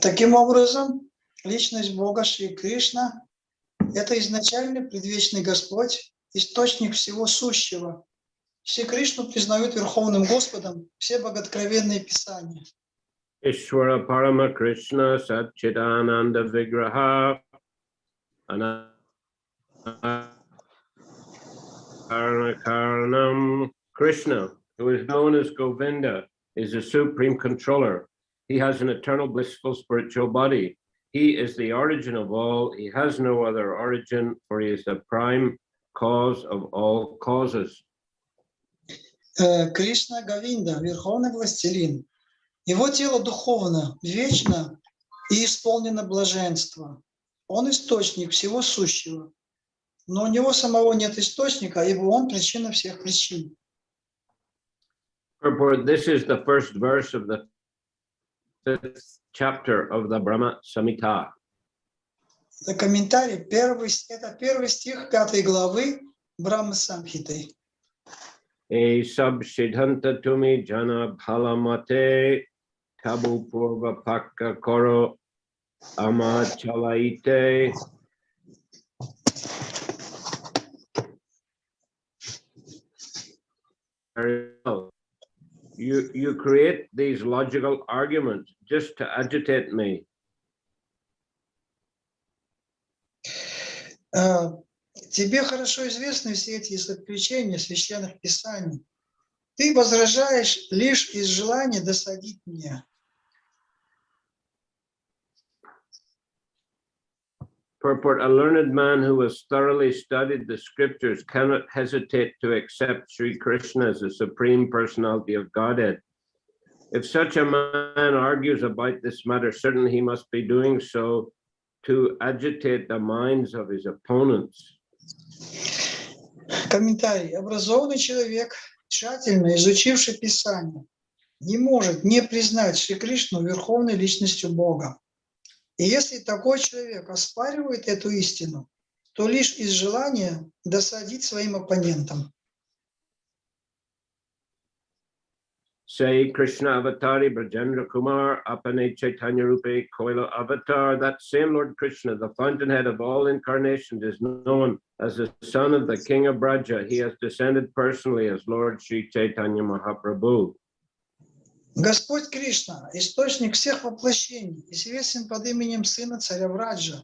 Таким образом, личность Бога Шри Кришна – это изначальный предвечный Господь, источник всего сущего. Шри Кришну признают Верховным Господом все богооткровенные Писания. Ishvara Parama Krishna Satchidananda Vigraha Karanam. Krishna, who is known as Govinda, is the supreme controller. He has an eternal blissful spiritual body. He is the origin of all. He has no other origin, for he is the prime cause of all causes. Кришна Говинда, Верховный Властелин. Его тело духовно, вечно и исполнено блаженства. Он источник всего сущего. Но у него самого нет источника, ибо он причина всех причин. This is the first verse of the 5th chapter of the Brahma Samhita. Это комментарий, это первый стих 5 главы Брахма Самхиты. E sab siddhanta tumi jana bhalamate tabu purva pakka koro amachalaite. You create these logical arguments just to agitate me. Тебе хорошо известны все эти заключения священных писаний. Ты возражаешь лишь из желания досадить мне. Purport: a learned man who has thoroughly studied the scriptures cannot hesitate to accept Sri Krishna as the Supreme Personality of Godhead. If such a man argues about this matter, certainly he must be doing so to agitate the minds of his opponents. Комментарий. Образованный человек, тщательно изучивший Писание, не может не признать Шри Кришну верховной личностью Бога. И если такой человек оспаривает эту истину, то лишь из желания досадить своим оппонентам. Say Krishna Avatari Brajendra Kumar Apane Chaitanya Rupe Koila Avatar. That same Lord Krishna, the fountainhead of all incarnations, is known as the son of the king of Braja. He has descended personally as Lord Sri Chaitanya Mahaprabhu. Господь Кришна, источник всех воплощений, известен под именем сына царя Браджа.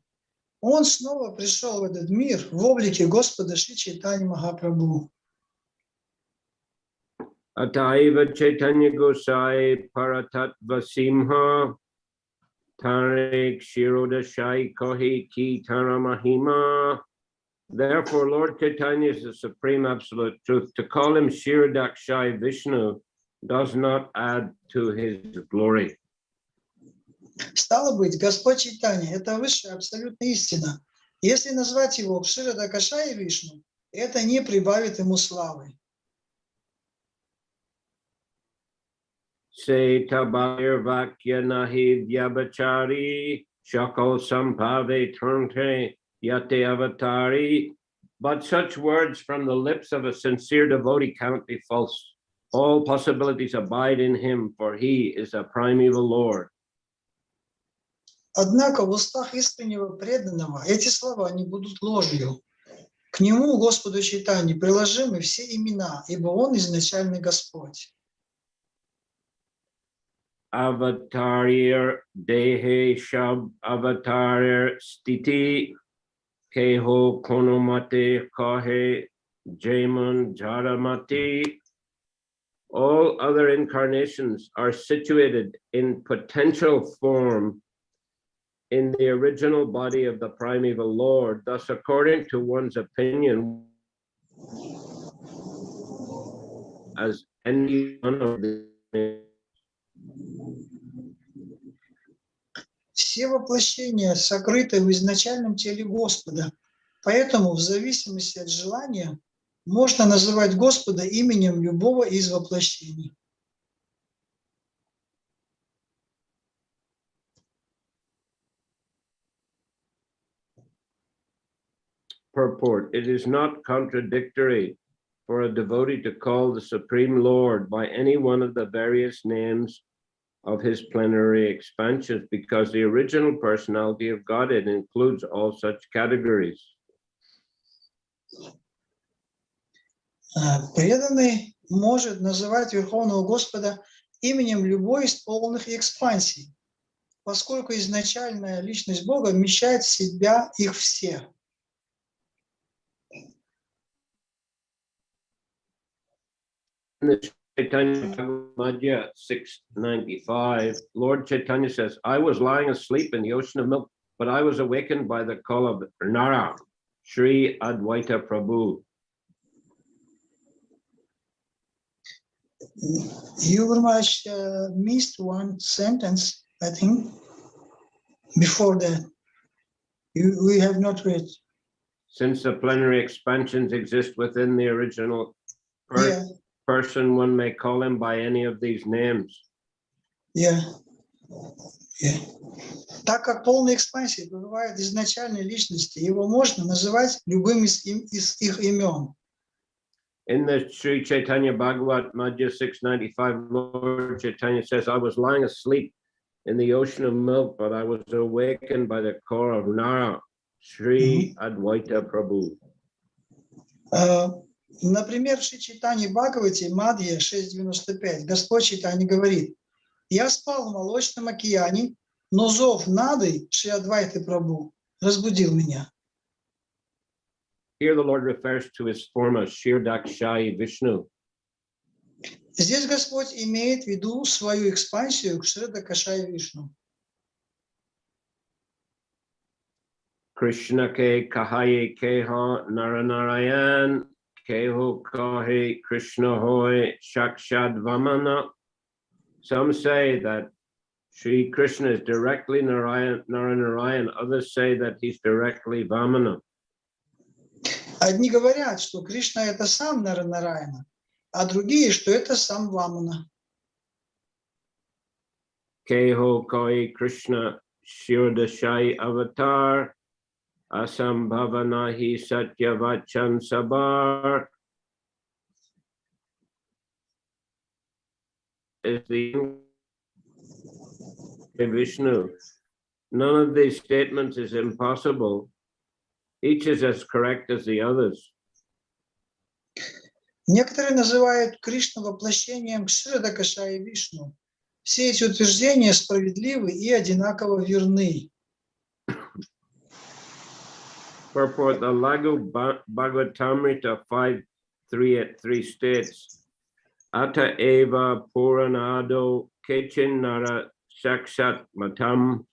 Он снова пришел в этот мир в облике Господа Шри Чайтаньи Махапрабху. Ataiva Chaitanya Gosai Paratattva Simha Tarik Shirodashai Kohi Ki Taramahima. Therefore, Lord Chaitanya is the supreme absolute truth. To call him Shirodakshai Vishnu does not add to his glory. Стало быть, Господь Чайтанья – это высшая абсолютная истина. Если назвать его Кширадакашай Вишну, это не прибавит ему славы. Se tabayir vakya nahi vyabachari shakal sampave turnte yate avatari. But such words from the lips of a sincere devotee cannot be false. All possibilities abide in him, for he is a primeval Lord. Однако в устах искреннего преданного эти слова не будут ложью. К нему, Господу Чайтанье, приложимы все имена, ибо он изначальный Господь. Avatarir dehe shab avatarir stiti keho konomate kahe jaman jaramati. All other incarnations are situated in potential form in the original body of the primeval Lord. Thus, according to one's opinion, as any one of the Все воплощения сокрыты в изначальном теле Господа, поэтому в зависимости от желания можно называть Господа именем любого из воплощений. Purport: it is not contradictory for a devotee to call the Supreme Lord by any one of the various names of his plenary expansions, because the original personality of Godhead includes all such categories. Преданный может называть Верховного Господа именем любой из полных экспансий, поскольку изначальная личность Бога вмещает в себя их все. In the Chaitanya Bhagavad 695, Lord Chaitanya says, I was lying asleep in the ocean of milk, but I was awakened by the call of Nara, Sri Advaita Prabhu. You very much missed one sentence, I think, before that. We have not read. Since the plenary expansions exist within the original person, one may call him by any of these names. Yeah. Так как полная экспансия бывает изначальной личности, его можно называть любым из их имен. In the Sri Chaitanya Bhagavad Madhya 695, Lord Chaitanya says, I was lying asleep in the ocean of milk, but I was awakened by the call of Nara, Sri Advaita Prabhu. Например, в Шри Чайтанье Бхагавате Мадья 6.95 Господь Чайтанья говорит: «Я спал в молочном океане, но зов Нады Шри Адвайты Прабху разбудил меня». Here the Lord refers to his form as Shirdakshayi Vishnu. Здесь Господь имеет в виду свою экспансию к Шридакашаи Вишну. Krishna ke kahaye keha naranarayan keho kahe Krishna hoy shakshad vamana. Some say that Sri Krishna is directly Narayana, others say that he's directly Vamana. Одни говорят, что Кришна это сам Нарайана, а другие, что это сам Вамана. Keho koi Krishna Shirdashai avatar asambhavanahi satyavachan sabar is the Vishnu. None of these statements is impossible. Each is as correct as the others. Некоторые называют Кришну воплощением Шридакашаи Вишну. Все эти утверждения справедливы и одинаково верны. Purport: the Lagu Bhagavatamrita 5.3.3 states, Ata eva puranado kechin nara sakshat matam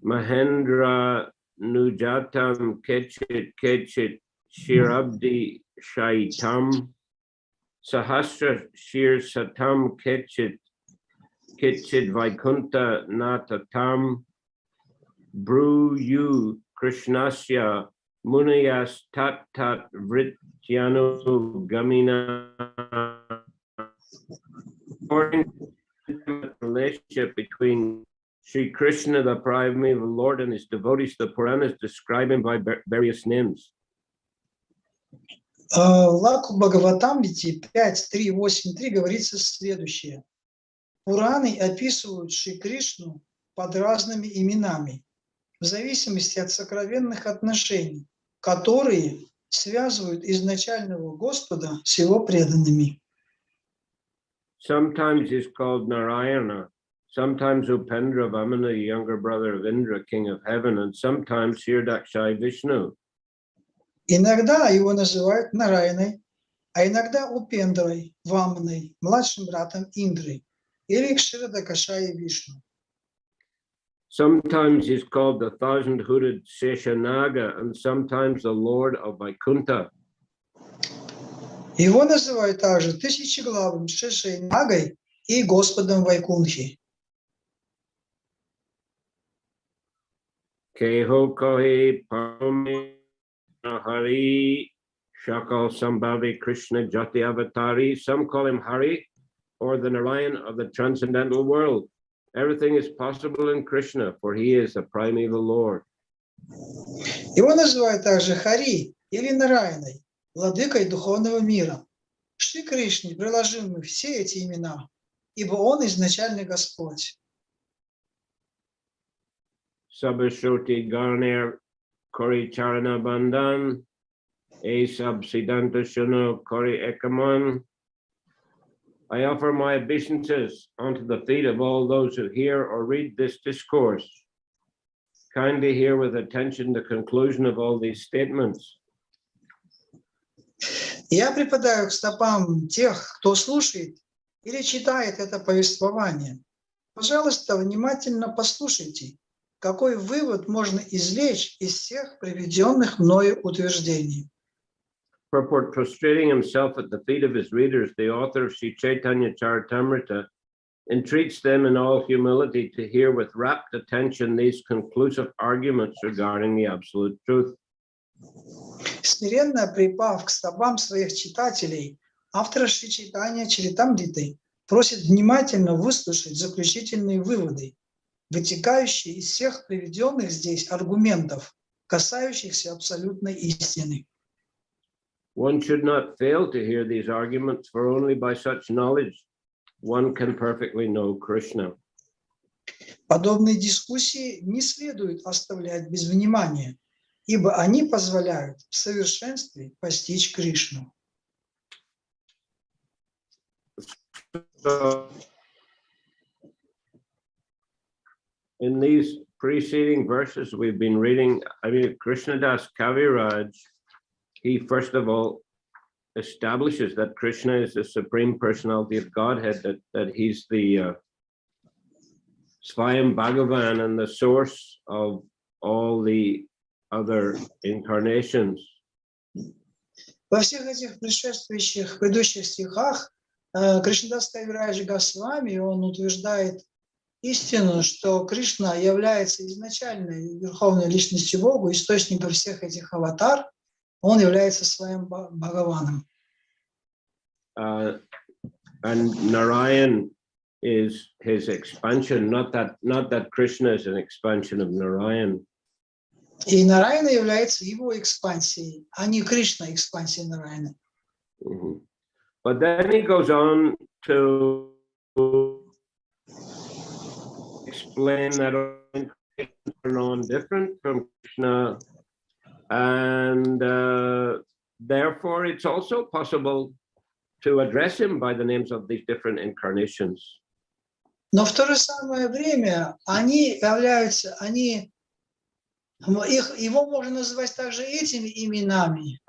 mahendra nujatam kechit shirabdi shaitam sahasra shir satam kechit vaikunta natatam bruyu krishnasya munayas tat vrityanu gamina. According to the relationship between Sri Krishna, the primeval Lord, and his devotees, the Puranas describe him by various names. В Лаку Бхагаватамрите 5.3.8.3 говорится следующее. Пураны описывают Шри Кришну под разными именами, в зависимости от сокровенных отношений, которые связывают изначального Господа с его преданными. Sometimes he's called Narayana, sometimes Upendra Vamana, the younger brother of Indra, king of heaven, and sometimes Shirdakshayi Vishnu. Иногда его называют Нараяной, а иногда Упендрой, Ваманой, младшим братом Индры, или Кширдакашаи Вишну. Sometimes he's called the thousand-hooded Sheshanaga, and sometimes the Lord of Vaikuntha. Его называют также тысячеглавым Шешенагой и Господом Вайкунхи. Keho kohi parame Hari Shakal Sambhavi Krishna Jati Avatari. Some call him Hari or the Narayan of the transcendental world. Everything is possible in Krishna, for he is the primeval Lord. Его называют также Хари или Нараяной, владыкой духовного мира. Шри Кришне приложимы все эти имена. ибо Он изначальный Господь. Sabashruti Garner Kori Charana Bandan, E Subsidanta Shunu Kori Ekaman. I offer my obeisances unto the feet of all those who hear or read this discourse. Kindly hear with attention the conclusion of all these statements. Я припадаю к стопам тех, кто слушает или читает это повествование. Пожалуйста, внимательно послушайте, какой вывод можно извлечь из всех приведенных мною утверждений. Purport: prostrating himself at the feet of his readers, the author of Sri Chaitanya Charitamrita entreats them in all humility to hear with rapt attention these conclusive arguments regarding the absolute truth. Смиренно припав к стопам своих читателей, автор Шри Чайтанья Чаритамриты просит внимательно выслушать заключительные выводы, вытекающие из всех приведенных здесь аргументов, касающихся абсолютной истины. One should not fail to hear these arguments, for only by such knowledge one can perfectly know Krishna. Подобные дискуссии не следует оставлять без внимания, ибо они позволяют в совершенстве постичь Кришну. So, in these preceding verses we've been reading, Krishnadas Kaviraj, he first of all establishes that Krishna is the Supreme Personality of Godhead, that he's the Svayam Bhagavan and the source of all the other incarnations. Во всех этих предыдущих стихах Кришнадас Кавираджа Госвами, он утверждает истину, что Кришна является изначальной верховной личностью Бога, источником всех этих аватар, он является своим Бхагаваном. And Narayan is his expansion, not that Krishna is an expansion of Narayan. И Нараяна является его экспансией, а не Кришна экспансией Нараяна. But then he goes on to explain that are non-different from Krishna, and therefore it's also possible to address him by the names of these different incarnations. Но в то же самое время его можно называть также этими именами,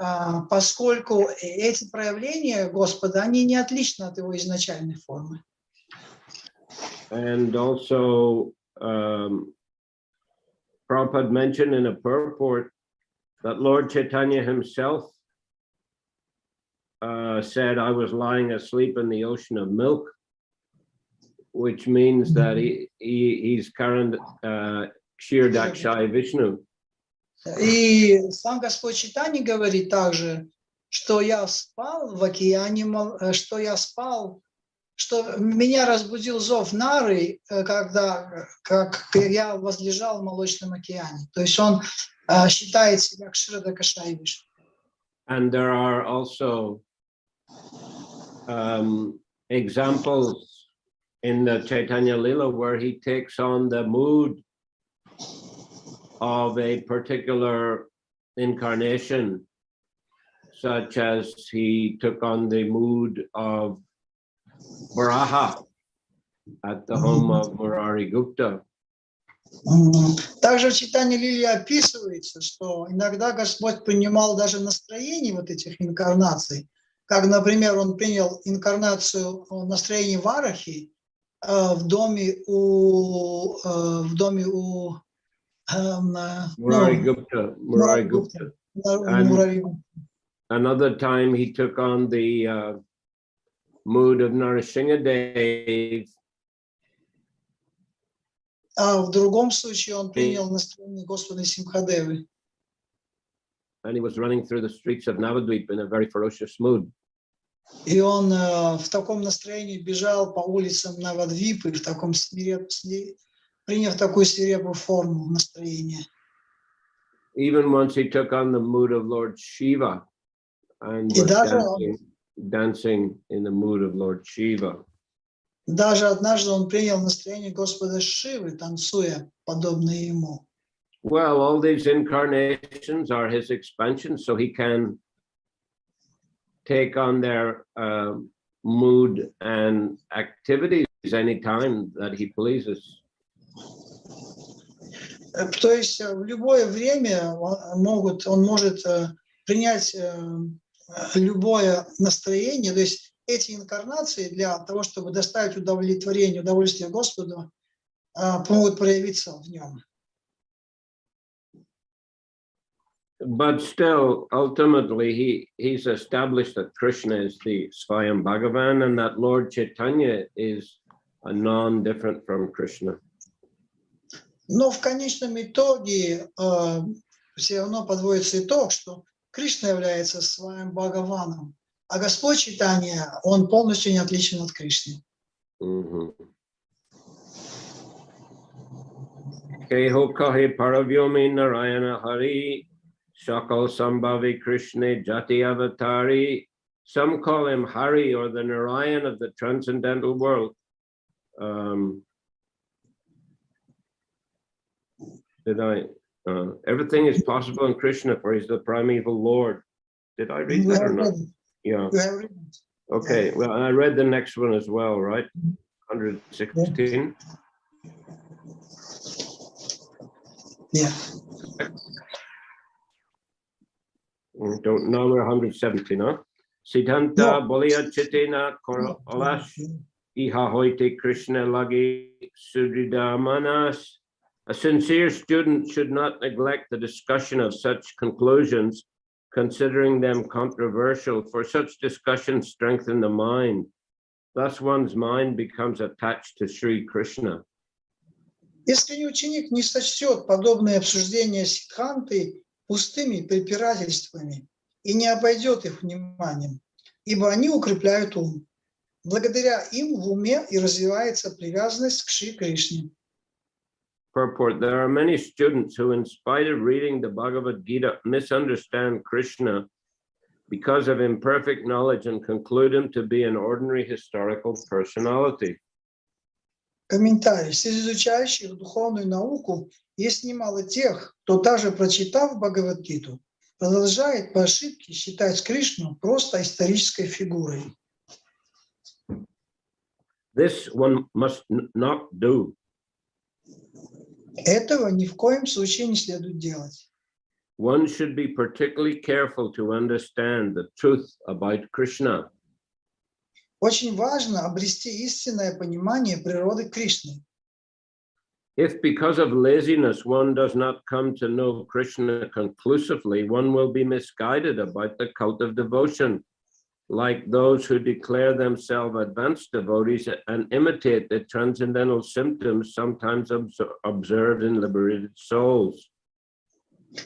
поскольку эти проявления Господа, они не отличны от его изначальной формы. And also, Prabhupada mentioned in a purport that Lord Chaitanya himself said, I was lying asleep in the ocean of milk, which means that he's current Kshir Dakshai Vishnu. И сам Господь Чайтанья говорит также, что я спал в океане, что меня разбудил зов Нары, как я возлежал в молочном океане. То есть он считает себя Кшира Дакшай Вишну. And there are also examples in the Chaitanya Lila where he takes on the mood of a particular incarnation, such as he took on the mood of Varaha at the home of Murari Gupta. Также в Чайтанья Лиле описывается, что иногда Господь принимал даже настроение вот этих инкарнаций, как, например, он принял инкарнацию настроения Варахи в доме у Murari Gupta. Another time he took on the mood of Narasimhadev. В другом случае он принял настроение Господа Симхадевы. And he was running through the streets of Navadvip in a very ferocious mood. И он в таком настроении бежал по улицам Навадвипы, приняв такую свирепую форму настроения. Even once he took on the mood of Lord Shiva and was dancing in the mood of Lord Shiva. Даже однажды он принял настроение Господа Шивы, танцуя, подобное ему. Well, all these incarnations are his expansion, so he can take on their mood and activities anytime that he pleases. То есть в любое время он может принять любое настроение, то есть эти инкарнации для того, чтобы доставить удовольствие Господу, могут проявиться в нем. But still, ultimately, he's established that Krishna is the Swayam Bhagavan and that Lord Chaitanya is a non-different from Krishna. Но в конечном итоге все равно подводится итог, что Кришна является своим Бхагаваном, а Господь Чайтанья, он полностью не отличен от Кришны. Keho kahe paravyomi narayana hari, shakal sambhavi Krishna jati avatari. Some call him Hari or the Narayan of the transcendental world. Everything is possible in Krishna, for he's the primeval Lord. Did I read that or not? Yeah. Okay, well, I read the next one as well, right? 116. Yeah. Don't know, we're 117, huh? Siddhanta Bolia Chitina Kora Olash Iha Hoite Krishna Lagi Sudrida Manas. A sincere student should not neglect the discussion of such conclusions, considering them controversial, for such discussions strengthen the mind. Thus one's mind becomes attached to Sri Krishna. Искренний ученик не сочтет подобные обсуждения сиддханты пустыми препирательствами и не обойдет их вниманием, ибо они укрепляют ум. Благодаря им в уме и развивается привязанность к Шри Кришне. Purport: there are many students who, in spite of reading the Bhagavad Gita, misunderstand Krishna because of imperfect knowledge and conclude him to be an ordinary historical personality. Комментарий. Среди изучающих духовную науку есть немало тех, кто, даже прочитав Бхагавад-гиту, продолжает по ошибке считать Кришну просто исторической фигурой. This one must not do. Этого ни в коем случае не следует делать. One should be particularly careful to understand the truth about Krishna. Очень важно обрести истинное понимание природы Кришны. If because of laziness one does not come to know Krishna conclusively, one will be misguided about the cult of devotion, like those who declare themselves advanced devotees and imitate the transcendental symptoms sometimes observed in liberated souls.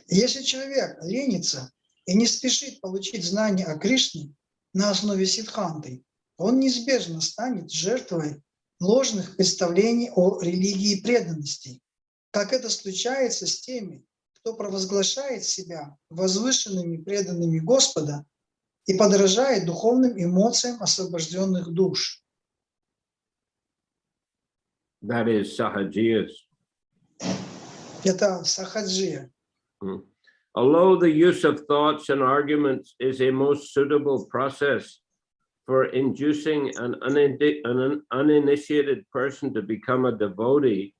Если человек ленится и не спешит получить знания о Кришне на основе сиддханты, он неизбежно станет жертвой ложных представлений о религии преданности, как это случается с теми, кто провозглашает себя возвышенными преданными Господа и подражает духовным эмоциям освобожденных душ. That is sahajiyas. Это сахаджия. Although the use of thoughts and arguments is a most suitable process for inducing an uninitiated person to become a devotee,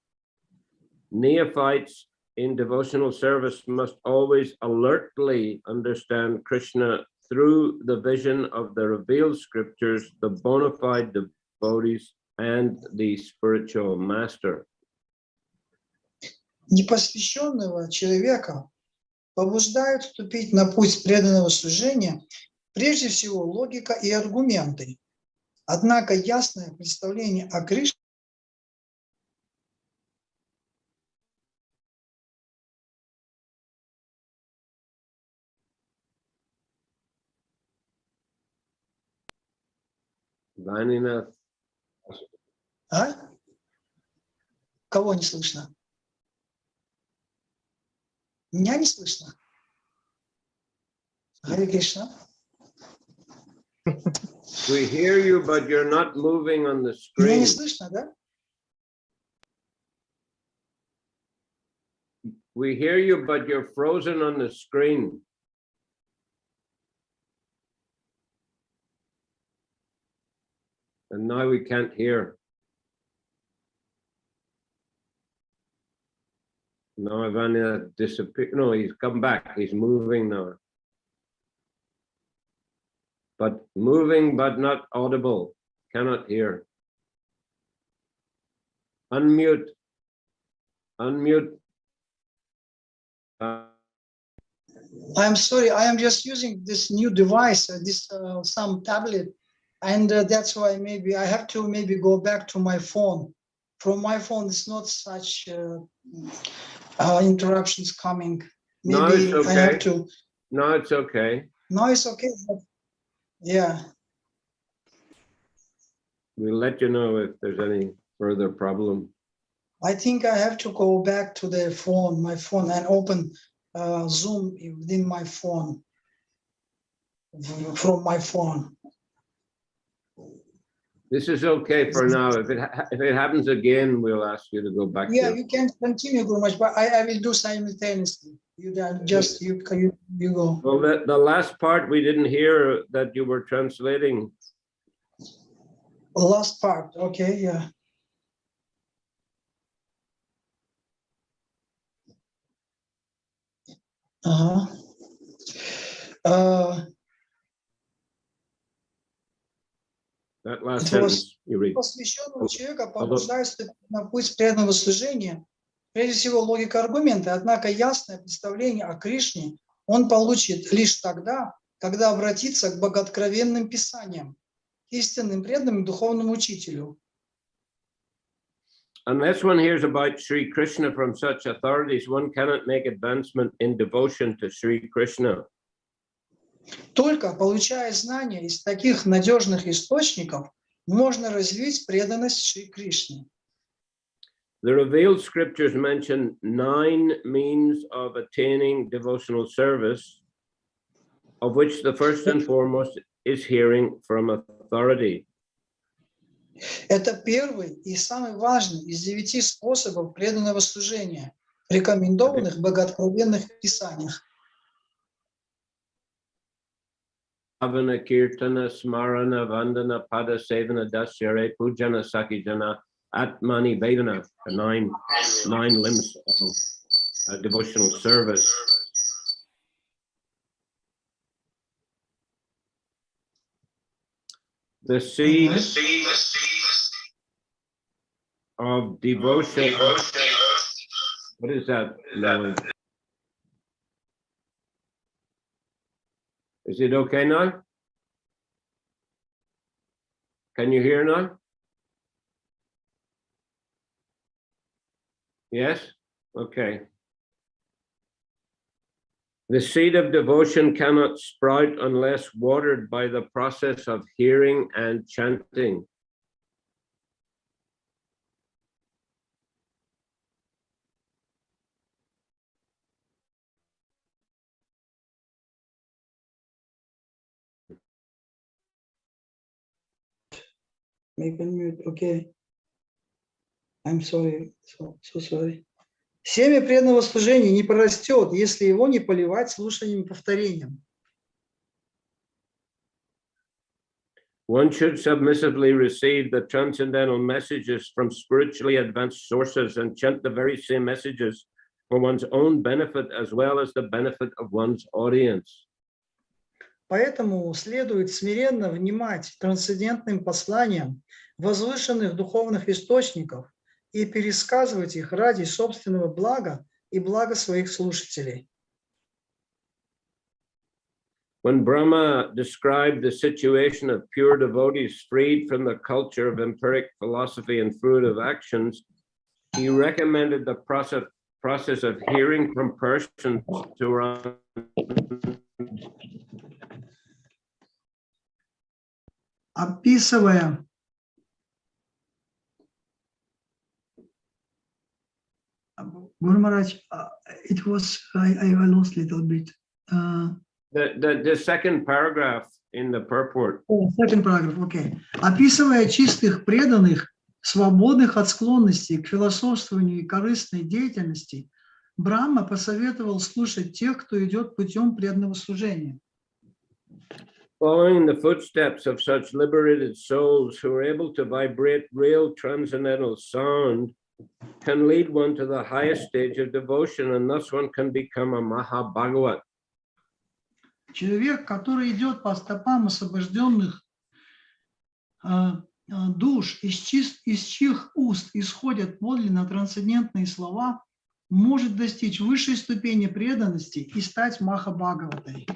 neophytes in devotional service must always alertly understand Krishna through the vision of the revealed scriptures, the bona fide devotees, and the spiritual master. Непосвященного человека побуждают вступить на путь преданного служения прежде всего логика и аргументы. Однако ясное представление о Кришне Кого не слышно? Меня не слышно? Харе Кришна. We hear you, but you're not moving on the Меня screen. не слышно, да? We hear you, but you're frozen on the screen. And now we can't hear. Now Ivana disappeared. No, he's come back. He's moving now. But moving, but not audible. Cannot hear. Unmute. Unmute. I'm sorry, I am just using this new device, some tablet, and that's why maybe I have to go back to my phone. From my phone, it's not such interruptions coming. Maybe No, it's okay. I have to. No, it's okay. No, it's okay. But yeah. We'll let you know if there's any further problem. I think I have to go back to the phone, my phone, and open Zoom within my phone, from my phone. This is okay for now. If it happens again, we'll ask you to go back. Yeah, you can continue, Guru Maharaj, but I will do simultaneously. You go. Well, the last part we didn't hear that you were translating. The last part, okay, yeah. That last sentence you read. Посвященного человека побуждает на путь преданного служения. Прежде всего, логика аргумента, однако ясное представление о Кришне он получит лишь тогда, когда обратится к богооткровенным писаниям, истинным преданным духовному учителю. Unless one hears about Sri Krishna from such authorities, one cannot make advancement in devotion to Sri Krishna. Только получая знания из таких надежных источников, можно развить преданность Шри Кришне. The revealed scriptures mention 9 means of attaining devotional service, of which the first and foremost is hearing from authority. Это первый и самый важный из 9 способов преданного служения, рекомендованных в богооткровенных писаниях. Avana Kirtana Smarana Vandana Pada Sevana Dasyare Pujana Sakijana Atmani Vedana, the nine limbs of devotional service. The seed of devotion. What is that? Is it okay now? Can you hear now? Yes? Okay. The seed of devotion cannot sprout unless watered by the process of hearing and chanting. Make unmute, okay. I'm sorry, so sorry. Семя преданного служения не прорастет, если его не поливать слушанием и повторением. One should submissively receive the transcendental messages from spiritually advanced sources and chant the very same messages for one's own benefit as well as the benefit of one's audience. Поэтому следует смиренно внимать трансцендентным посланиям возвышенных духовных источников и пересказывать их ради собственного блага и блага своих слушателей. When Brahma described the situation of pure devotees freed from the culture of empiric philosophy and fruitive actions, he recommended the process of hearing from persons who are Описывая Guru Maharaj, it was I lost a little bit. the second paragraph in the purport. Second paragraph, okay. Описывая чистых преданных, свободных от склонностей к философствованию и корыстной деятельности, Брахма посоветовал слушать тех, кто идет путем преданного служения. Following the footsteps of such liberated souls who are able to vibrate real transcendental sound can lead one to the highest stage of devotion, and thus one can become a Mahabhagavat. Человек, который идет по стопам освобожденных душ, из чьих уст исходят подлинно трансцендентные слова, может достичь высшей ступени преданности и стать Махабхагаватой.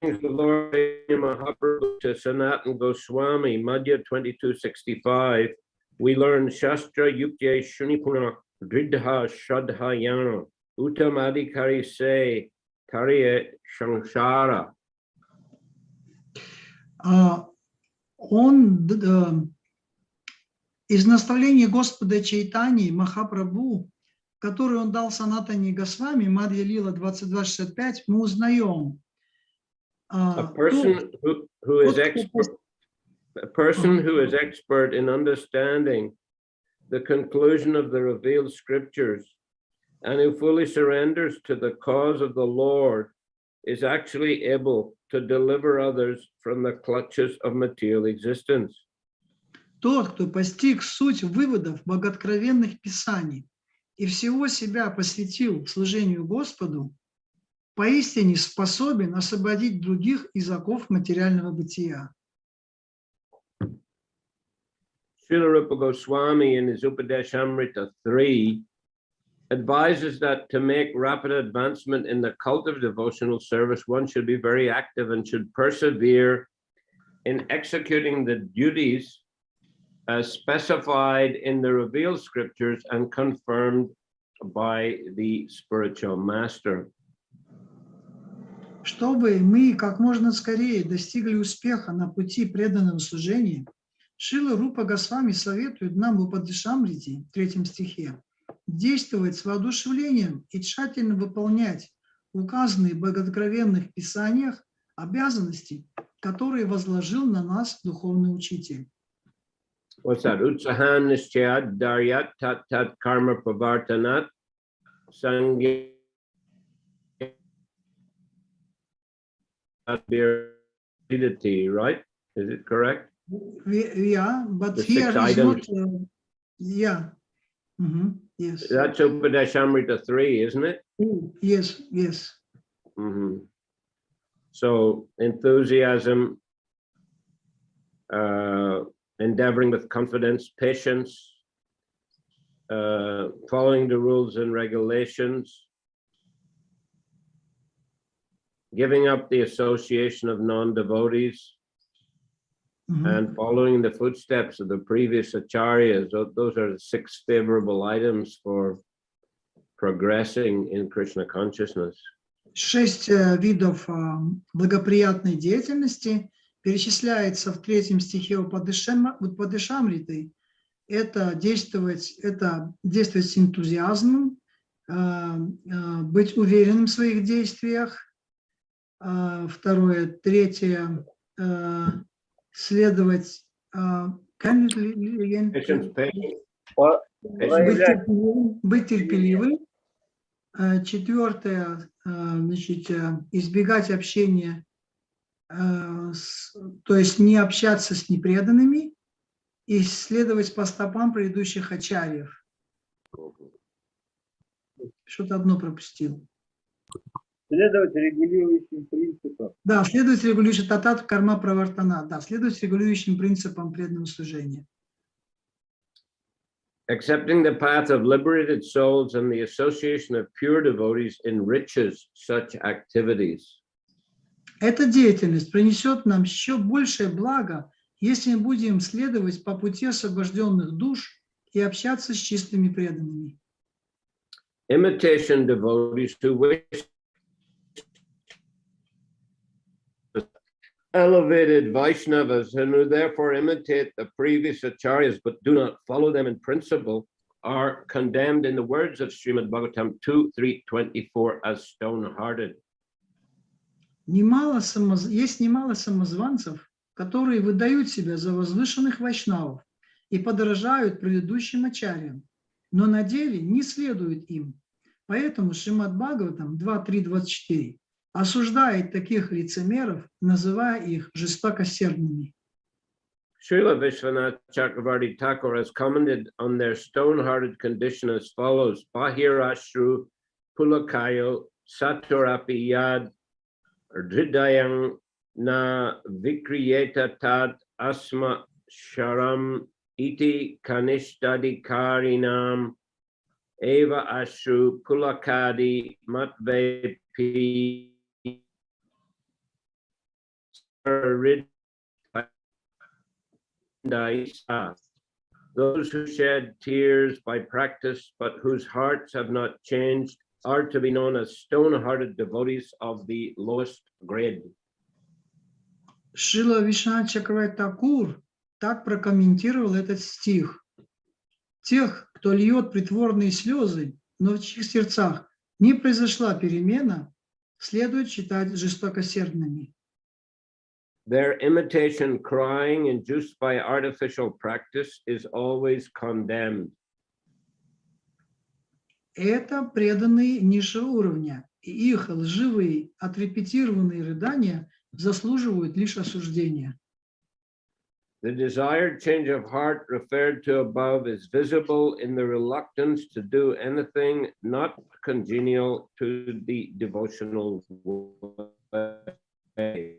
The Lord Mahaprabhu to Sanatana Goswami, Madhya 2265, we learn Shastra Yukya Shunipuna Dridha Shradhayana Uttamadikari Se Kariye Shankara. Он из наставления Господа Чайтаньи Махапрабху, который он дал Санатане Госвами, Ади-лила 2265, мы узнаем. A person who is expert in understanding the conclusion of the revealed scriptures and who fully surrenders to the cause of the Lord is actually able to deliver others from the clutches of material existence. Тот, кто постиг суть выводов богооткровенных писаний и всего себя посвятил служению Господу, поистине способен освободить других из оков материального бытия. Шрила Goswami in his Upadeshamrita 3 advises that to make rapid advancement in the cult of devotional service, one should be very active and should persevere in executing the duties as specified in the revealed scriptures and confirmed by the spiritual master. Чтобы мы как можно скорее достигли успеха на пути преданного служения, Шрила Рупа Госвами советует нам в Упадешамрите, 3 стихе, действовать с воодушевлением и тщательно выполнять указанные в богооткровенных писаниях обязанности, которые возложил на нас духовный учитель. What's that? Utsahan nischayat daryat tat tat karma pravartanat sangye right? Is it correct? Yeah, but The here is not. Yeah. Yes. That's Upadeshamrita 3, isn't it? Yes. Yes. So enthusiasm, endeavoring with confidence, patience, following the rules and regulations, giving up the association of non-devotees, and following the footsteps of the previous acharyas. Those are the 6 favorable items for progressing in Krishna consciousness. 6 видов благоприятной деятельности перечисляется в 3 стихе Упадешамриты. Это действовать с энтузиазмом, быть уверенным в своих действиях. 2, 3, следовать, быть терпеливым. 4, значит, избегать общения, то есть не общаться с непреданными и следовать по стопам предыдущих ачарьев. Что-то одно пропустил. Следовать регулирующим принципам. Да, следовать регулирующим татат карма правартана. Да, следовать регулирующим принципам преданного служения. Accepting the path of liberated souls and the association of pure devotees enriches such activities. Эта деятельность принесет нам еще большее благо, если мы будем следовать по пути освобожденных душ и общаться с чистыми преданными. Imitation devotees who wish elevated Vaishnavas and who therefore imitate the previous acharyas but do not follow them in principle are condemned in the words of Srimad Bhagavatam 2.3.24 as stone-hearted. Есть немало самозванцев, которые выдают себя за возвышенных вайшнавов и подражают предыдущим ачарьям, но на деле не следуют им. Поэтому Шримад Бхагаватам 2.3.24 осуждает таких лицемеров, называя их жестокосердными. Srila Vishwanath Chakravarti Thakur has commented on their stone-hearted condition as follows: Bahirashru Pulakayo Saturapi Yad Hridayang Na Vikriyeta Tad Asma Sharam Iti Kanishtadikarinam Eva Ashru Pulakadi Matvepi Those who shed tears by practice, but whose hearts have not changed, are to be known as stone-hearted devotees of the lowest grade. Шрила Вишванат Чакраварти Такур так прокомментировал этот стих. Тех, кто льет притворные слезы, но в чьих сердцах не произошла перемена, следует считать жестокосердными. Their imitation crying induced by artificial practice is always condemned. Это преданные низшего уровня, и их лживые, отрепетированные рыдания заслуживают лишь осуждения. The desired change of heart referred to above is visible in the reluctance to do anything not congenial to the devotional way.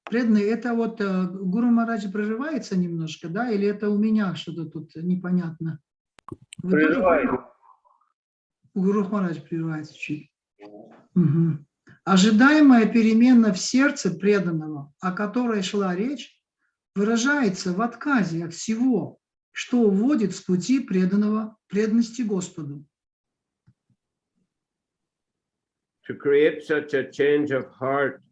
Преданные, это вот Гуру Махарадж прерывается немножко, да, или это у меня что-то тут непонятно? Прерывается. Гуру Махарадж прерывается чуть. Угу. Ожидаемая перемена в сердце преданного, о которой шла речь, выражается в отказе от всего, что уводит с пути преданного преданности Господу. To create such a change of heart,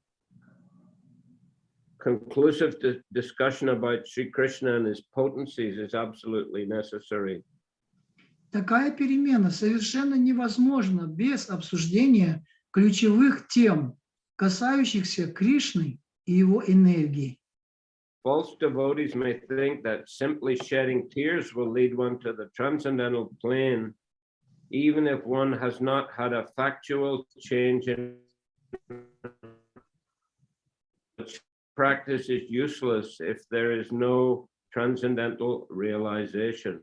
conclusive discussion about Sri Krishna and his potencies is absolutely necessary. Такая перемена совершенно невозможна без обсуждения ключевых тем, касающихся Кришны и его энергии. False devotees may think that simply shedding tears will lead one to the transcendental plane, even if one has not had a factual change in practice is useless if there is no transcendental realization.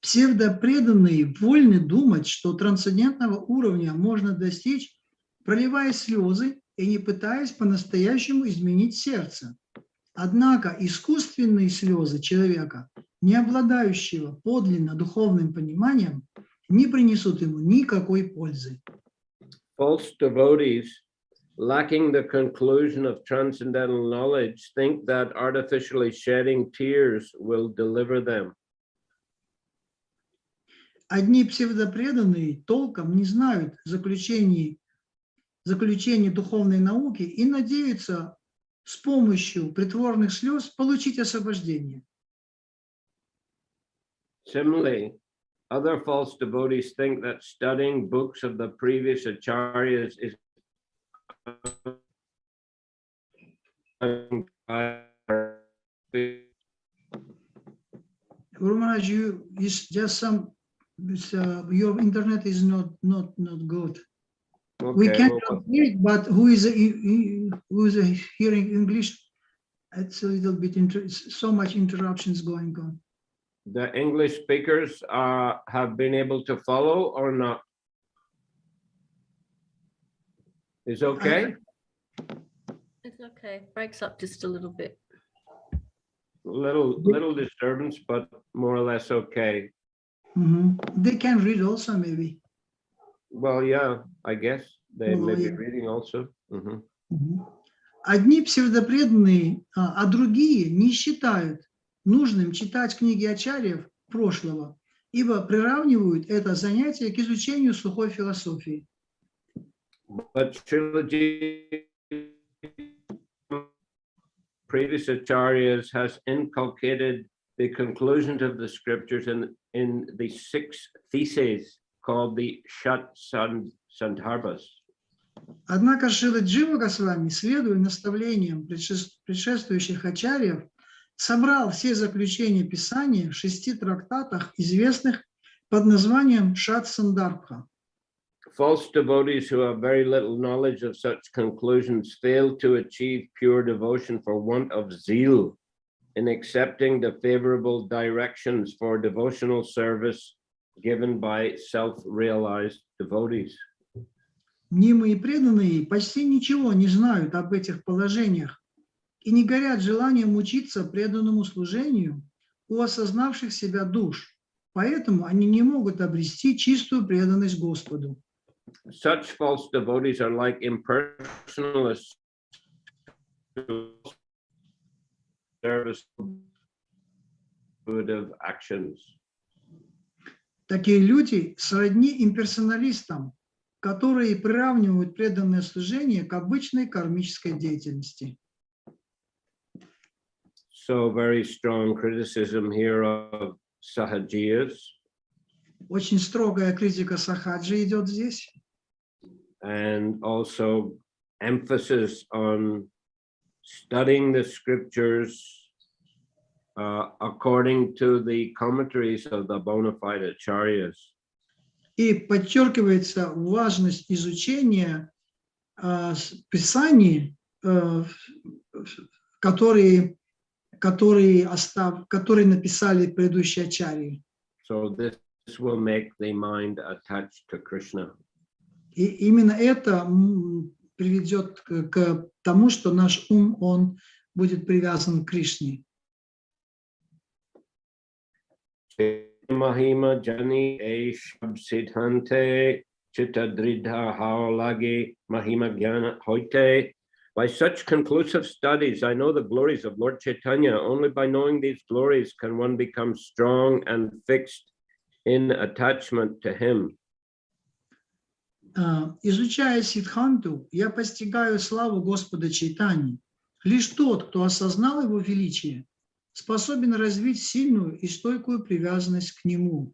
Псевдопреданные вольны думать, что трансцендентного уровня можно достичь, проливая слезы и не пытаясь по-настоящему изменить сердце. Однако искусственные слезы человека, не обладающего подлинно духовным пониманием, не принесут ему никакой пользы. False devotees, lacking the conclusion of transcendental knowledge, think that artificially shedding tears will deliver them. Одни псевдопреданные толком не знают заключений духовной науки и надеются с помощью притворных слез получить освобождение. Similarly, other false devotees think that studying books of the previous acharyas is Guru Maharaj, your internet is not good. okay, We can well, translate, but who is hearing English? It's a little bit so much interruptions going on. the English speakers have been able to follow or not? Is okay? It's okay. Breaks up just a little bit. Little disturbance, but more or less okay. They can read also, maybe. Well, yeah, I guess they may be yeah. reading also. Одни псевдопреданные, а другие не считают нужным читать книги ачарьев прошлого, ибо приравнивают это занятие к изучению сухой философии. But Srilaji, previous acharyas has inculcated the conclusions of the scriptures in the 6 theses called the Shat Sandarbhas. Однако Шрила Джива Госвами, следуя наставлениям предшествующих ачарьев, собрал все заключения Писания в 6 трактатах, известных под названием Шат Сандарбха. False devotees who have very little knowledge of such conclusions fail to achieve pure devotion for want of zeal in accepting the favorable directions for devotional service given by self-realized devotees. Мнимые преданные почти ничего не знают об этих положениях и не горят желанием учиться преданному служению у осознавших себя душ, поэтому они не могут обрести чистую преданность Господу. Such false devotees are like impersonalists who service of actions. Такие люди сродни имперсоналистам, которые приравнивают преданное служение к обычной кармической деятельности. So very strong criticism here of sahajiyas. Очень строгая критика сахаджи идет здесь. And also emphasis on studying the scriptures according to the commentaries of the bona fide acharyas. И подчеркивается важность изучения Писаний, которые написали предыдущие ачарьи. So this will make the mind attached to Krishna. И именно это приведет к тому, что наш ум, он будет привязан к Кришне. Mahima jani e shab siddhante chitta dridha haolagi mahima jnana hoite. By such conclusive studies, I know the glories of Lord Chaitanya. Only by knowing these glories can one become strong and fixed in attachment to him. Изучая Сиддханту, я постигаю славу Господа Чайтаньи. Лишь тот, кто осознал его величие, способен развить сильную и стойкую привязанность к нему.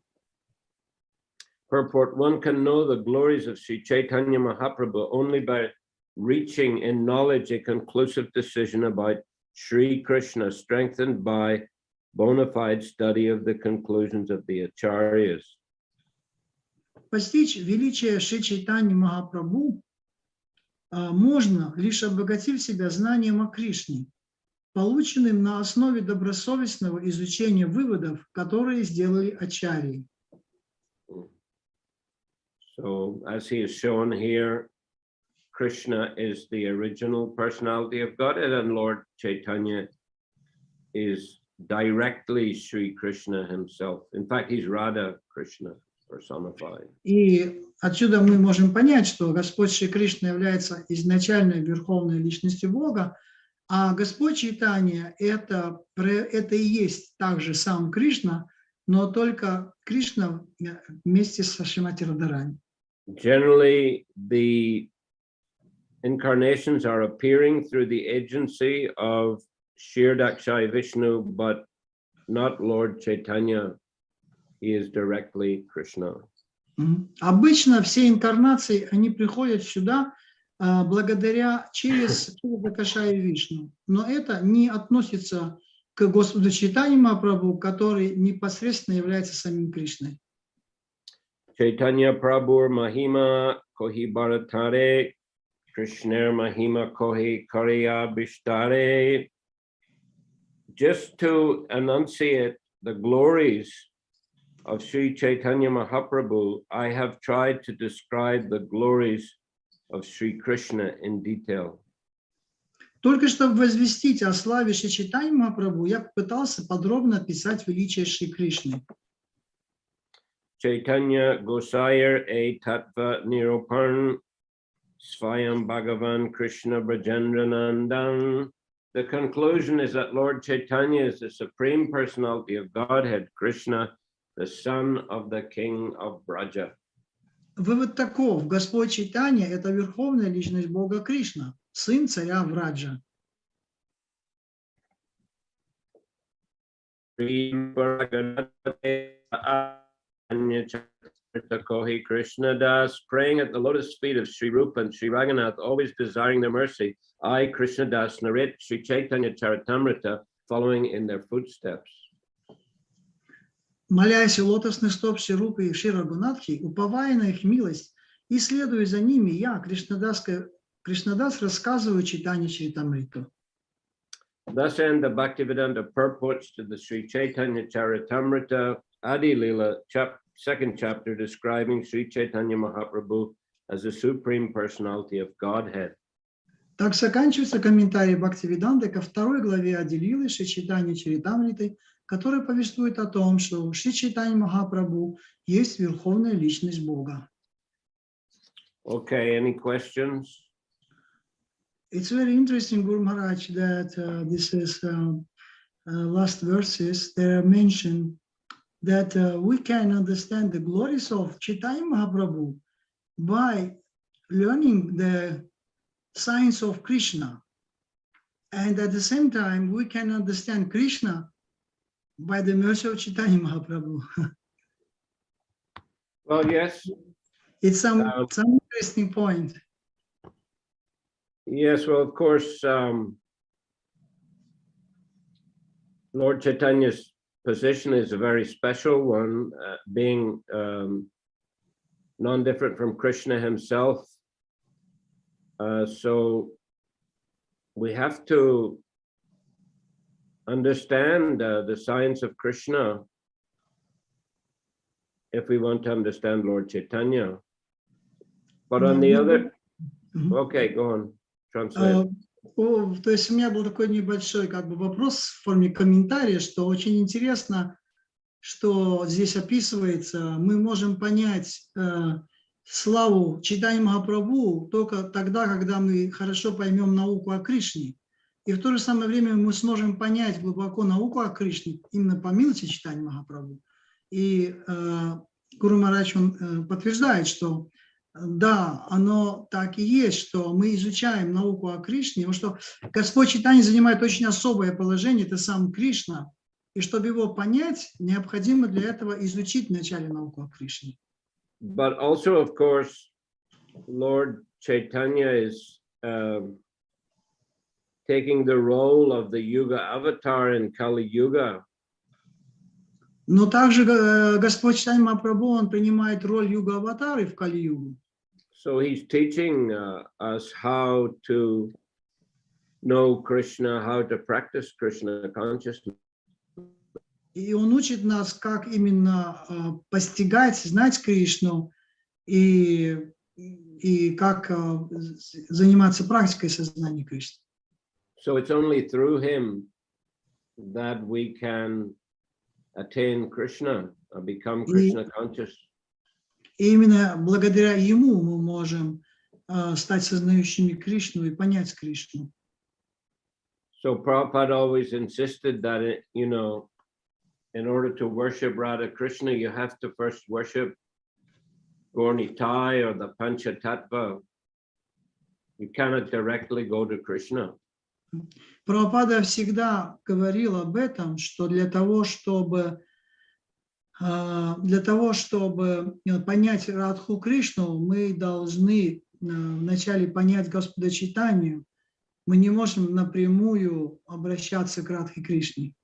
Purport: one can know the glories of Sri Chaitanya Mahaprabhu only by reaching in knowledge a conclusive decision about Shri Krishna, strengthened by bona fide study of the conclusions of the acharyas. Постичь величие Шри Чайтаньи Махапрабху можно, лишь обогатив себя знанием о Кришне, полученным на основе добросовестного изучения выводов, которые сделали ачарьи. So, as he is shown here, Krishna is the original personality of Godhead, and Lord Chaitanya is directly Sri Krishna himself. In fact, he's Radha Krishna personified. И отсюда мы можем понять, что Господь Шри Кришна является изначальной верховной личностью Бога, а Господь Чайтанья это и есть также сам Кришна, но только Кришна вместе со Шримати Радхарани. Generally, the incarnations are appearing through the agency of Shirdakshay Vishnu, but not Lord Chaitanya. He is directly Krishna. Обычно все инкарнации, они приходят сюда благодаря через Ширдакшая Вишну. Но это не относится к Господу Чайтанье Махапрабху, который непосредственно является самим Кришной. Chaitanya Prabhur Mahima Kohi Bharatare, Krishner Mahima Kohi Kariya Bishtare. Just to enunciate the glories of Sri Chaitanya Mahaprabhu, I have tried to describe the glories of Sri Krishna in detail. Только чтобы возвестить о славе Шри Чайтаньи Махапрабху, я попытался подробно описать величие Шри Кришны. Chaitanya Gosayar e Tattva Nirupan Svayam Bhagavan Krishna Brajendranandan. The conclusion is that Lord Chaitanya is the Supreme Personality of Godhead, Krishna, the son of the King of Braja. Вывод таков: Господь Чайтанья – это верховная личность Бога Кришна, сын царя Враджа. Krishna Das, praying at the lotus feet of Sri Rupa and Sri Raghunath, always desiring their mercy. I, Krishna Das, narrate Sri Chaitanya Charitamrita, following in their footsteps. Молясь у лотосных стоп Шри Рупы и Шри Рагунатхи, уповая на их милость и следуя за ними, я, Кришнадас, рассказываю читание Чаритамриту. Thus end the Bhaktivedanta purports to the Sri Chaitanya Charitamrita, Adi-lila, second chapter, describing Sri Chaitanya Mahaprabhu as the Supreme Personality of Godhead. Так заканчивается комментарий Бхактиведанты ко второй главе Ади-лилы Шри Чайтанья Чаритамриты, который повествует о том, что Шри Чайтанья Махапрабху есть Верховная Личность Бога. Okay, any questions? It's very interesting, Guru Maharaj, that this is last verses. They are mentioned that we can understand the glories of Chaitanya Mahaprabhu by learning the science of Krishna, and at the same time we can understand Krishna by the mercy of Chaitanya Mahaprabhu. Well, yes. It's some interesting point. Yes, well, of course, Lord Chaitanya's position is a very special one, being non-different from Krishna himself. So we have to understand the science of Krishna if we want to understand Lord Chaitanya. But on the other, okay, go on, translate. То есть у меня был такой небольшой вопрос в форме комментария, что очень интересно, что здесь описывается. Мы можем понять славу Чайтаньи Махапрабху только тогда, когда мы хорошо поймем науку о Кришне. И в то же самое время мы сможем понять глубоко науку о Кришне именно по милости Чайтаньи Махапрабху. И Гуру Махарадж подтверждает, что да, оно так и есть, что мы изучаем науку о Кришне, потому что Господь Чайтанья занимает очень особое положение, это сам Кришна, и чтобы его понять, необходимо для этого изучить вначале науку о Кришне. But also, of course, Lord Chaitanya is taking the role of the Yuga avatar in Kali Yuga. Но также Господь Чайтанья Махапрабху, он принимает роль юга-аватары в Кали-югу. So he's teaching us how to know Krishna, how to practice Krishna consciousness. И он учит нас, как именно постигать, знать Кришну и как заниматься практикой сознания Кришны. So it's only through him that we can attain Krishna, become Krishna conscious. И именно благодаря ему мы можем стать сознающими Кришну и понять Кришну. So Prabhupada always insisted that, you know, in order to worship Radha Krishna, you have to first worship Gaurnitai or the Panchatattva. You cannot directly go to Krishna. Прабхупада всегда говорил об этом, что для того, чтобы понять Радху Кришну, мы должны вначале понять Господа Чайтанью. Мы не можем напрямую обращаться к Радхе Кришне.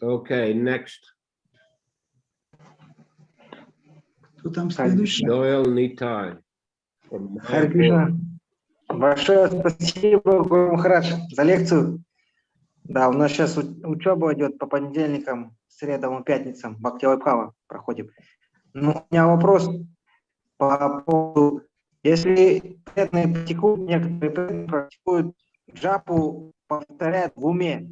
Okay, next. Кто там следующий? Doyle Nitai. Харе Кришна. Большое спасибо, Гуру Махарадж, за лекцию. Да, у нас сейчас учеба идет по понедельникам, средам и пятницам. Бхактиведанта проходим. Ну, у меня вопрос по поводу, если преданные практикуют, некоторые практикуют джапу, повторяют в уме,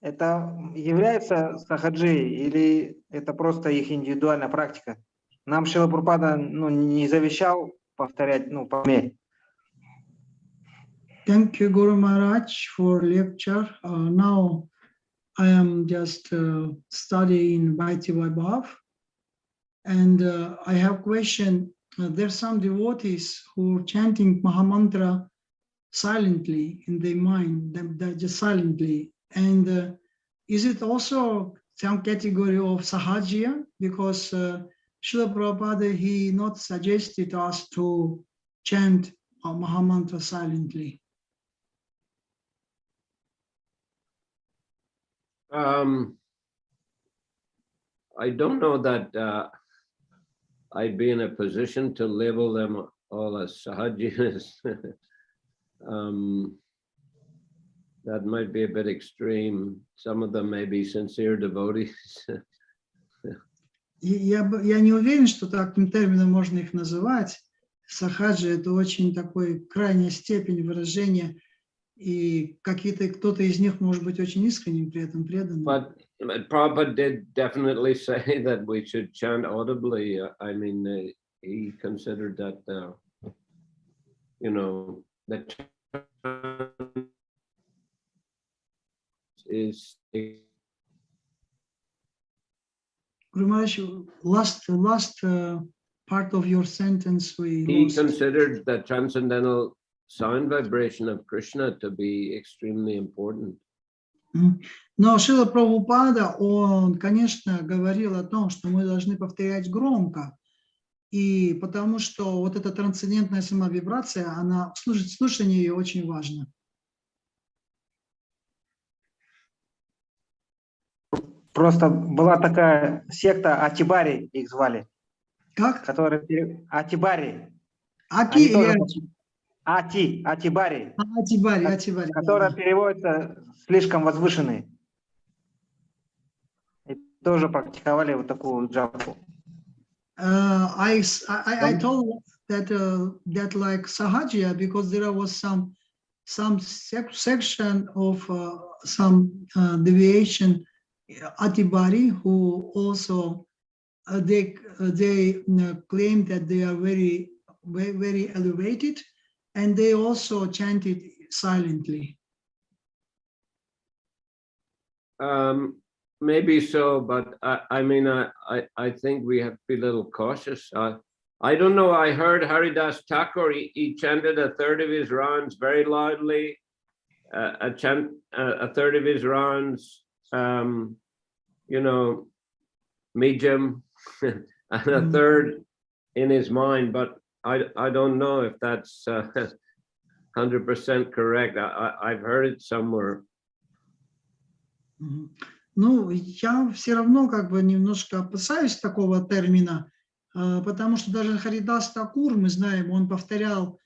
это является сахаджи или это просто их индивидуальная практика? Нам Шрила Прабхупада не завещал повторять по уме. Thank you, Guru Maharaj, for lecture. Now I am just studying Bhaktivinoda, and I have question there's some devotees who are chanting Mahamantra silently in their mind, they're just silently. And is it also some category of Sahajya? Because Srila Prabhupada, he not suggested us to chant Mahamantra silently. I don't know that I'd be in a position to label them all as Sahajis. That might be a bit extreme. Some of them may be sincere devotees. Я не уверен, что таким термином можно их называть. Сахаджи — это очень такой крайняя степень выражения, и кто-то из них может быть очень искренним, при этом преданным. But Prabhupada did definitely say that we should chant audibly. I mean, he considered that, you know, that is. Guru Maharaj, last part of your sentence we He lost. considered the transcendental sound vibration of Krishna to be extremely important. Но Шрила Прабхупада, он, конечно, говорил о том, что мы должны повторять громко, и потому что вот эта трансцендентная сама вибрация, она, слушание ее очень важно. Просто была такая секта Атибари, их звали. Как? Атибари. Атибари. Атибари. Которая переводится слишком возвышенный. И тоже практиковали вот такую джапу. I told that like Sahajya, because there was some section of some deviation Atibari who also they claim that they are very elevated, and they also chanted silently. Maybe so, but I mean, I think we have to be a little cautious. I don't know. I heard Haridas Thakur, he chanted a third of his rounds very loudly, a third of his rounds, you know, medium, and a third in his mind. But I don't know if that's 100% correct. I've heard it somewhere. Ну, я все равно как бы немножко опасаюсь такого термина, потому что даже Харидас Такур, мы знаем, он повторял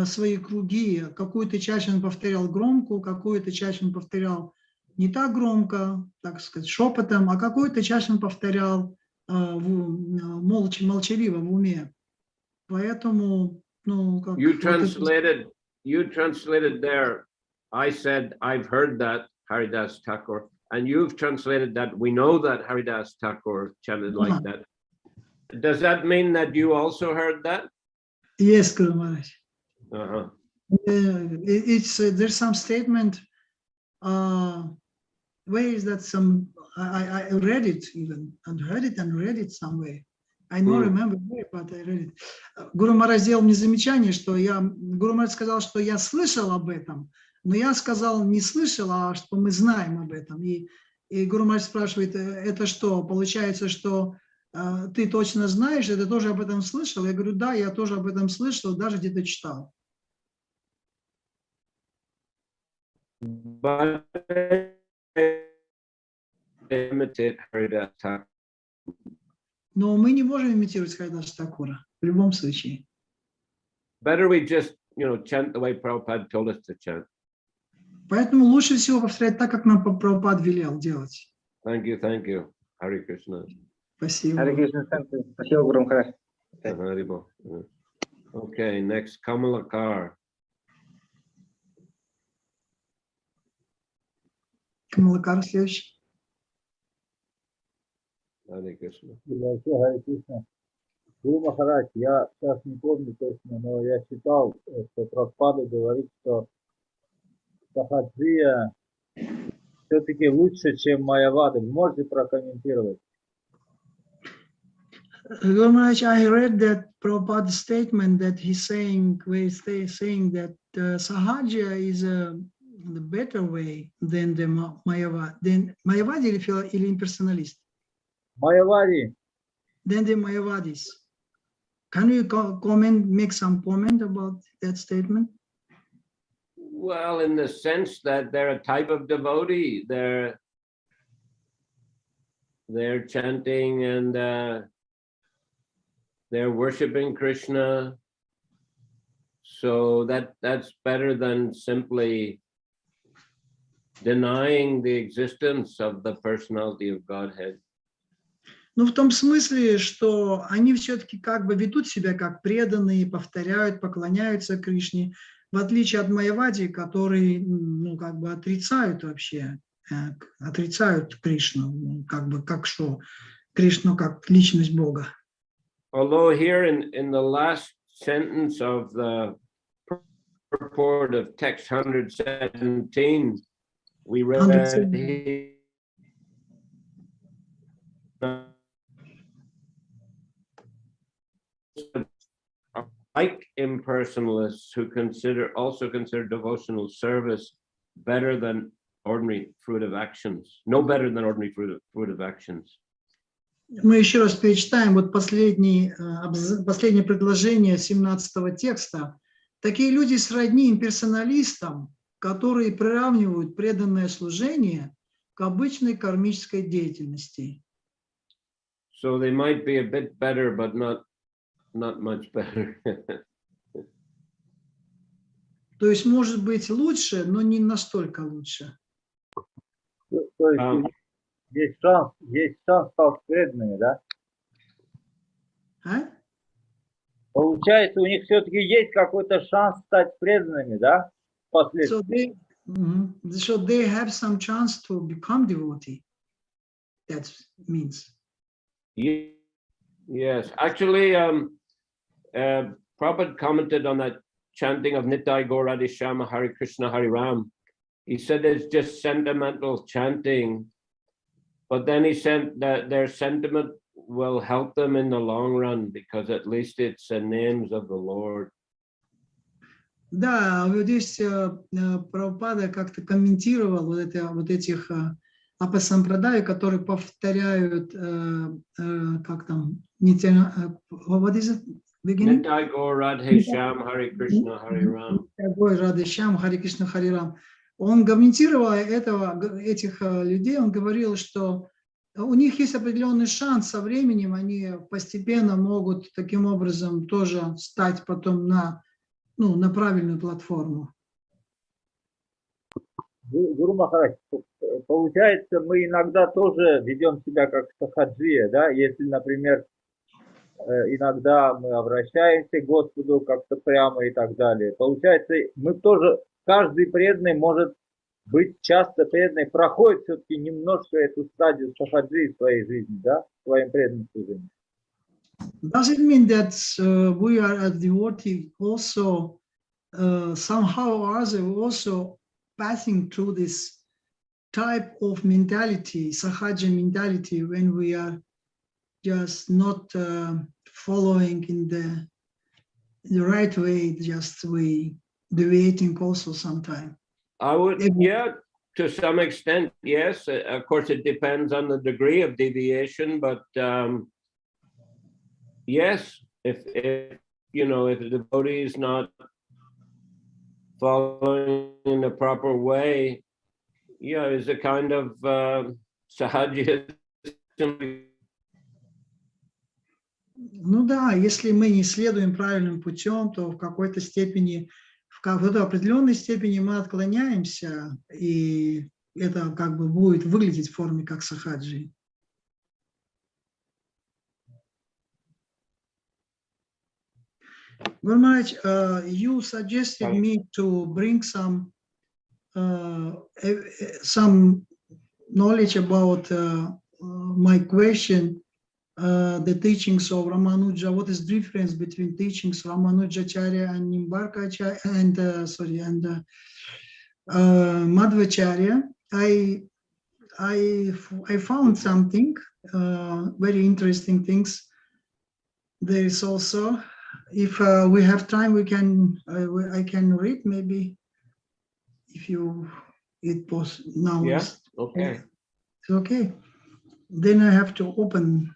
свои круги, какую-то часть он повторял громко, какую-то часть он повторял не так громко, так сказать, шепотом, а какую-то часть он повторял молчаливо в уме. Поэтому, ну, как... You translated there, I said, I've heard that, Haridas Thakur, and you've translated that, we know that Haridas Thakur chanted like that. Does that mean that you also heard that? Yes, Guru Maharaj. There's some statement, where is that some, I read it even, and heard it and read it somewhere. I don't remember where, but I read it. Гуру Махарадж сделал мне замечание, что Гуру Махарадж сказал, что я слышал об этом, но я сказал не слышал, а что мы знаем об этом. И Гуру Махарадж спрашивает, это что? Получается, что ты точно знаешь, ты тоже об этом слышал? Я говорю, да, я тоже об этом слышал, даже где-то читал. Но мы не можем имитировать Харидаса Такура в любом случае. Better we just, you know, chant the way Prabhupada told us to chant. Поэтому лучше всего повторять так, как нам Прабхупад велел делать. Thank you. Харе Кришна. Спасибо. Харе Кришна, спасибо, Гуру Махарадж. Okay, next, Kamalakar. Камалакар следующий. Харе Кришна. Харе Кришна. Гуру Махарадж, я сейчас не помню точно, но я читал, что Прабхупада говорит, что Сахаджия все-таки лучше, чем Майявада. Можете прокомментировать? Guru Maharaj, I read that Prabhupada's statement that he's saying, saying that Sahaja is the better way than the Mayavadi. Then Mayavadi или impersonalist? Майявади. Then the Mayavadis. Can you comment, make some comment about that statement? Well, in the sense that they're a type of devotee, they're chanting and they're worshiping Krishna. So that's better than simply denying the existence of the personality of Godhead. Ну, в том смысле, что они все-таки как бы ведут себя как преданные, повторяют, поклоняются Кришне, в отличие от Майявади, которые, ну, как бы отрицают вообще, отрицают Кришну, как бы, как что, Кришну как личность Бога. Although here in the last sentence of the purport of text 117, we read like impersonalists who also consider devotional service better than ordinary fruitive actions, no better than ordinary fruitive actions. Мы еще раз перечитаем вот последнее предложение 17-го текста. Такие люди сродни имперсоналистам, которые приравнивают преданное служение к обычной кармической деятельности. So they might be a bit better, but not much better. То есть, может быть, лучше, но не настолько лучше. То есть есть шанс стать преданными, да? А? Получается, у них все-таки есть какой-то шанс стать преданными, да? Впоследствии. So they have some chance to become devotee. That means. Yes, actually, Prabhupada commented on that chanting of Nitai Gaur Radhe Shyama Hare Krishna Hare Ram. He said it's just sentimental chanting, but then he said that their sentiment will help them in the long run because at least it's the names of the Lord. Да, вот здесь Прабхупада как-то комментировал вот этих апасампрадай, которые повторяют, как там, what is it? Beginning? Nitai Gaur Radhe Shyam Hare Krishna Hare Ram. Nitai Radhe Shyam Hare Krishna Hare Ram. Он комментировал этих людей, он говорил, что у них есть определенный шанс со временем, они постепенно могут таким образом тоже стать потом на правильную платформу. Гуру Махарадж, получается, мы иногда тоже ведем себя как сахаджия, да? Если, например, иногда мы обращаемся к Господу как-то прямо и так далее. Получается, мы тоже, каждый преданный может быть часто преданный, проходит все-таки немножко эту стадию сахаджии в своей жизни, да? В своем преданном служении. Does it mean that we are a devotee also somehow or other also passing through this type of mentality, sahaja mentality, when we are just not following in the right way, just we deviating also sometime? I would, yeah, to some extent, yes. Of course, it depends on the degree of deviation, but yes, if you know, if the devotee is not following in the proper way, yeah, it's a kind of sahaja. Ну да, если мы не следуем правильным путем, то в какой-то степени, в какой-то определенной степени мы отклоняемся, и это как бы будет выглядеть в форме как сахаджи. Guru Maharaj, you suggested me to bring some knowledge about my question, the teachings of Ramanuja. What is the difference between teachings Ramanujacharya and Nimbarkacharya and Madhvacharya? I found something very interesting things. there is also, if we have time, we can, I can read maybe, if you, it was now. Yes, okay. It's okay. Then I have to open,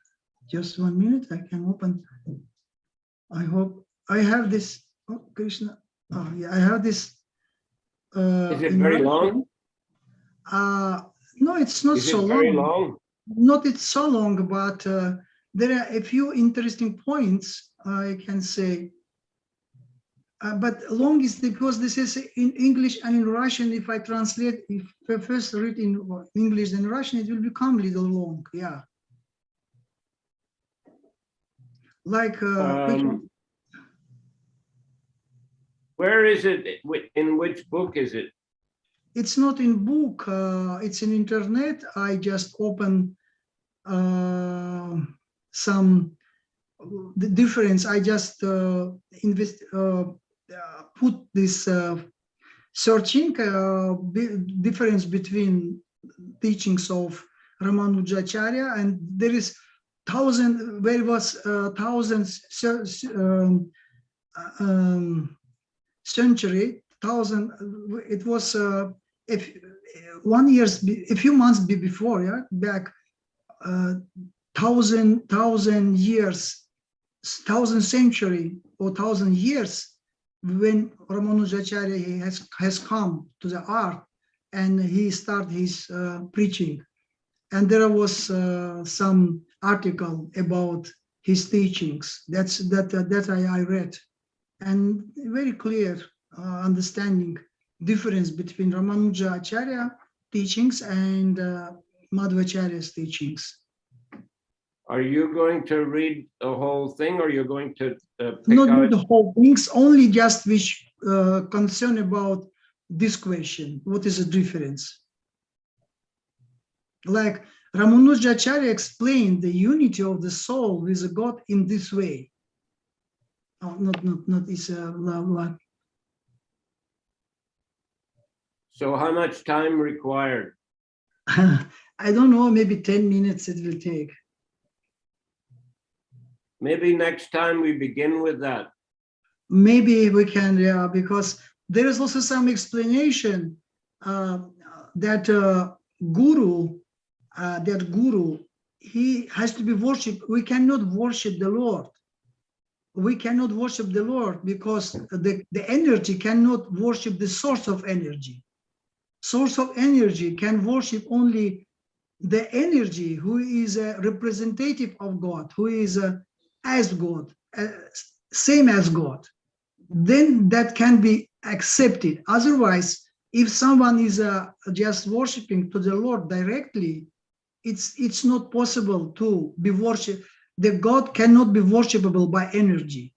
just 1 minute, I can open. I hope, I have this, oh, Krishna, oh, yeah, I have this. Is it very long? No, it's not Is so it very long. long? Not it's so long, but there are a few interesting points I can say. But long is because this is in English and in Russian. If I translate, if I first read in English and Russian, it will become a little long. Yeah. Like. Where is it? In which book is it? It's not in book. It's in internet. I just open some the difference. I just put this searching difference between teachings of Ramanujacharya, and there is thousands century, it was a few months before, yeah, back, 1,000 years, 1,000 century or 1,000 years, when Ramanujacharya has come to the earth and he started his preaching, and there was some article about his teachings. That I read, and very clear understanding difference between Ramanujacharya teachings and Madhvacharya's teachings. Are you going to read the whole thing, or are you going to pick Not out? the whole things, only just which concern about this question. What is the difference? Like Ramanujacharya explained the unity of the soul with the God in this way. Oh, not this love. So how much time required? I don't know, maybe 10 minutes it will take. Maybe next time we begin with that. Maybe we can, yeah, because there is also some explanation that guru, he has to be worshipped. We cannot worship the Lord. We cannot worship the Lord because the energy cannot worship the source of energy. Source of energy can worship only the energy who is a representative of God, who is as God, same as God. Then that can be accepted. Otherwise, if someone is just worshiping to the Lord directly, it's not possible to be worshipped. The God cannot be worshipable by energy.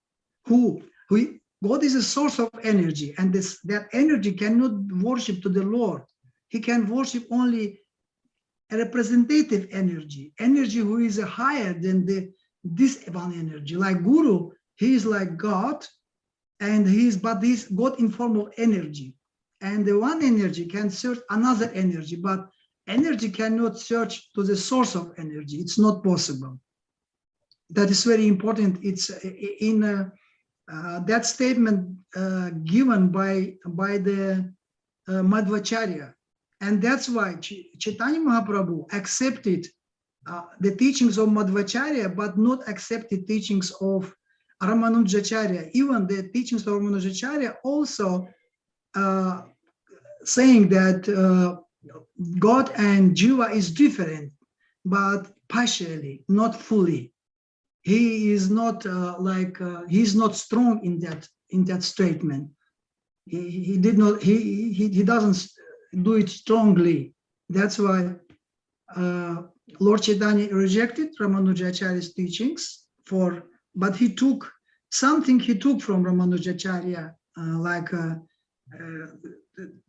God is a source of energy, and that energy cannot worship to the Lord. He can worship only a representative energy who is higher than this one energy. Like Guru, he is like God, and he's God in form of energy. And the one energy can search another energy, but energy cannot search to the source of energy. It's not possible. That is very important. It's in that statement given by the Madhvacharya. And that's why Chaitanya Mahaprabhu accepted the teachings of Madhvacharya, but not accepted teachings of Ramanujacharya. Even the teachings of Ramanujacharya also saying that God and Jiva is different, but partially, not fully. He is not he's not strong in that statement. He doesn't do it strongly. That's why Lord Chaitanya rejected Ramanujacharya's teachings but he took something from Ramanujacharya,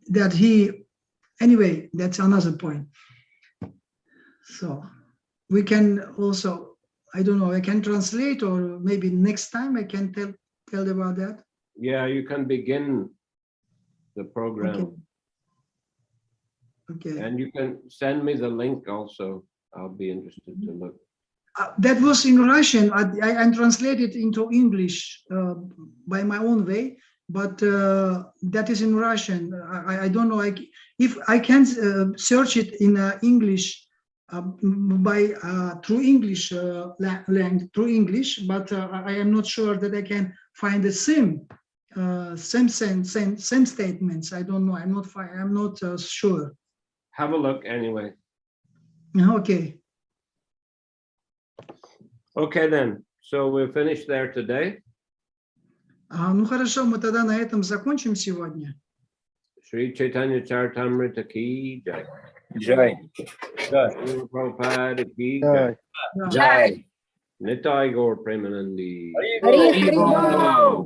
that he, anyway, that's another point. So we can also, I don't know, I can translate, or maybe next time I can tell about that. Yeah, you can begin the program. Okay. And you can send me the link also. I'll be interested to look. That was in Russian. I translated into English by my own way, but that is in Russian. I don't know if I can search it in English through English through English, but I am not sure that I can find the same statements. I don't know. I'm not sure. Have a look anyway. Okay. Okay then. So we'll finish there today. Ну хорошо, мы тогда на этом закончим сегодня. Shri Chaitanya Charitamrita ki jai. Jai. Shrila Prabhupada ki Jai. jai. Nitai Gaur Premanandi. Hari Bol.